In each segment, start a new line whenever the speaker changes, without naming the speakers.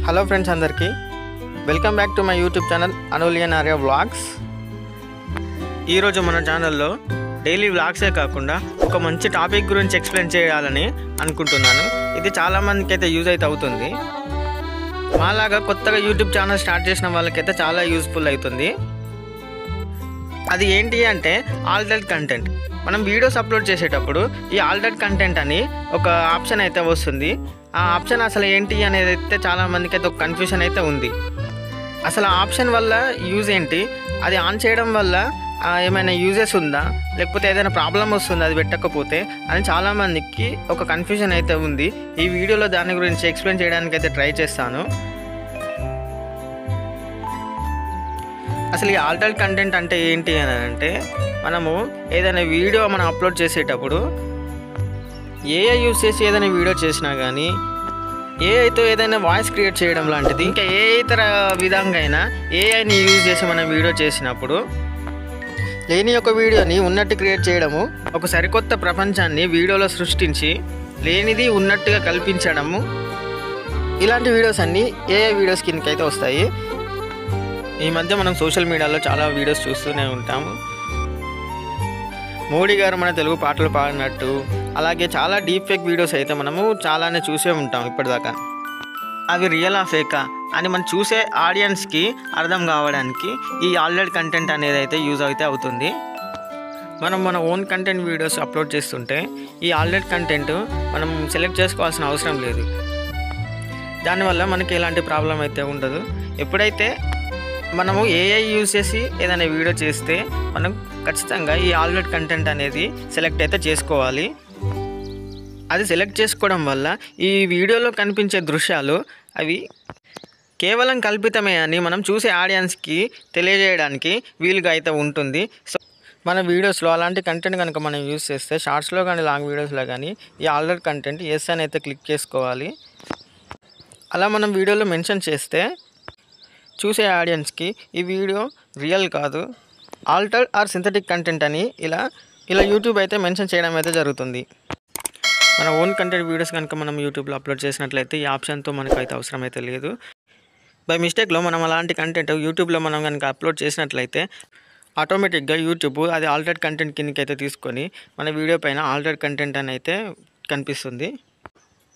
Hello friends అందరికీ welcome back to my YouTube channel అనులియన్ Arya vlogs. ఈరోజు మన ఛానల్లో డైలీ వ్లాగ్సే కాకుండా ఒక మంచి టాపిక్ గురించి ఎక్స్ప్లెయిన్ చేయాలని అనుకుంటున్నాను. ఇది చాలామందికి అయితే యూజ్ అయితే అవుతుంది. మాలాగా కొత్తగా యూట్యూబ్ ఛానల్ స్టార్ట్ చేసిన వాళ్ళకైతే చాలా యూస్ఫుల్ అవుతుంది. అది ఏంటి అంటే ఆల్టర్డ్ కంటెంట్. మనం వీడియోస్ అప్లోడ్ చేసేటప్పుడు ఈ ఆల్టర్డ్ కంటెంట్ అని ఒక ఆప్షన్ అయితే వస్తుంది. ఆ ఆప్షన్ అసలు ఏంటి అనేది అయితే చాలామందికి అయితే ఒక కన్ఫ్యూషన్ అయితే ఉంది. అసలు ఆ ఆప్షన్ వల్ల యూజ్ ఏంటి, అది ఆన్ చేయడం వల్ల ఏమైనా యూజెస్ ఉందా, లేకపోతే ఏదైనా ప్రాబ్లం వస్తుందా అది పెట్టకపోతే అని చాలామందికి ఒక కన్ఫ్యూషన్ అయితే ఉంది. ఈ వీడియోలో దాని గురించి ఎక్స్ప్లెయిన్ చేయడానికి అయితే ట్రై చేస్తాను. అసలు ఈ ఆల్టర్డ్ కంటెంట్ అంటే ఏంటి అని అంటే, మనము ఏదైనా వీడియో మనం అప్లోడ్ చేసేటప్పుడు ఏఐ యూజ్ చేసి ఏదైనా వీడియో చేసినా కానీ, ఏఐతో ఏదైనా వాయిస్ క్రియేట్ చేయడం లాంటిది, ఇంకా ఏ ఇతర విధంగా అయినా ఏఐని యూజ్ చేసి మనం వీడియో చేసినప్పుడు లేని ఒక వీడియోని ఉన్నట్టు క్రియేట్ చేయడము, ఒక సరికొత్త ప్రపంచాన్ని వీడియోలో సృష్టించి లేనిది ఉన్నట్టుగా కల్పించడము, ఇలాంటి వీడియోస్ అన్నీ ఏఐ వీడియోస్ కిందకైతే వస్తాయి. ఈ మధ్య మనం సోషల్ మీడియాలో చాలా వీడియోస్ చూస్తూనే ఉంటాము. మోడీ గారు మన తెలుగు పాటలు పాడినట్టు, అలాగే చాలా డీప్ ఫేక్ వీడియోస్ అయితే మనము చాలానే చూసే ఉంటాం ఇప్పటిదాకా. అవి రియలా ఫేకా అని మనం చూసే ఆడియన్స్కి అర్థం కావడానికి ఈ ఆల్టర్డ్ కంటెంట్ అనేది అయితే యూజ్ అయితే అవుతుంది. మనం మన ఓన్ కంటెంట్ వీడియోస్ అప్లోడ్ చేస్తుంటే ఈ ఆల్టర్డ్ కంటెంట్ మనం సెలెక్ట్ చేసుకోవాల్సిన అవసరం లేదు. దానివల్ల మనకి ఎలాంటి ప్రాబ్లం అయితే ఉండదు. ఎప్పుడైతే మనము ఏఐ యూజ్ చేసి ఏదైనా వీడియో చేస్తే మనం ఖచ్చితంగా ఈ ఆల్టర్డ్ కంటెంట్ అనేది సెలెక్ట్ అయితే చేసుకోవాలి. అది సెలెక్ట్ చేసుకోవడం వల్ల ఈ వీడియోలో కనిపించే దృశ్యాలు అవి కేవలం కల్పితమే అని మనం చూసే ఆడియన్స్కి తెలియజేయడానికి వీలుగా అయితే ఉంటుంది. సో మన వీడియోస్లో అలాంటి కంటెంట్ కనుక మనం యూజ్ చేస్తే, షార్ట్స్లో కానీ లాంగ్ వీడియోస్లో కానీ ఈ ఆల్టర్డ్ కంటెంట్ ఎస్ అని అయితే క్లిక్ చేసుకోవాలి. అలా మనం వీడియోలో మెన్షన్ చేస్తే చూసే ఆడియన్స్కి ఈ వీడియో రియల్ కాదు, ఆల్టర్డ్ ఆర్ సింథటిక్ కంటెంట్ అని ఇలా యూట్యూబ్ అయితే మెన్షన్ చేయడం అయితే జరుగుతుంది. మన ఓన్ కంటెంట్ వీడియోస్ కనుక మనం యూట్యూబ్లో అప్లోడ్ చేసినట్లయితే ఈ ఆప్షన్తో మనకు అయితే అవసరం అయితే లేదు. బై మిస్టేక్లో మనం అలాంటి కంటెంట్ యూట్యూబ్లో మనం కనుక అప్లోడ్ చేసినట్లయితే ఆటోమేటిక్గా యూట్యూబ్ అది ఆల్టర్డ్ కంటెంట్ కిందకి అయితే తీసుకొని మన వీడియో పైన ఆల్టర్డ్ కంటెంట్ అని అయితే కనిపిస్తుంది.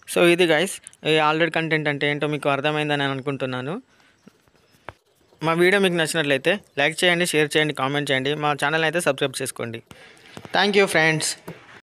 సో ఇది గైస్, ఈ ఆల్టర్డ్ కంటెంట్ అంటే ఏంటో మీకు అర్థమైందని అనుకుంటున్నాను. మా వీడియో మీకు నచ్చినట్లయితే లైక్ చేయండి, షేర్ చేయండి, కామెంట్ చేయండి. మా ఛానల్ అయితే సబ్స్క్రైబ్ చేసుకోండి. Thank you friends.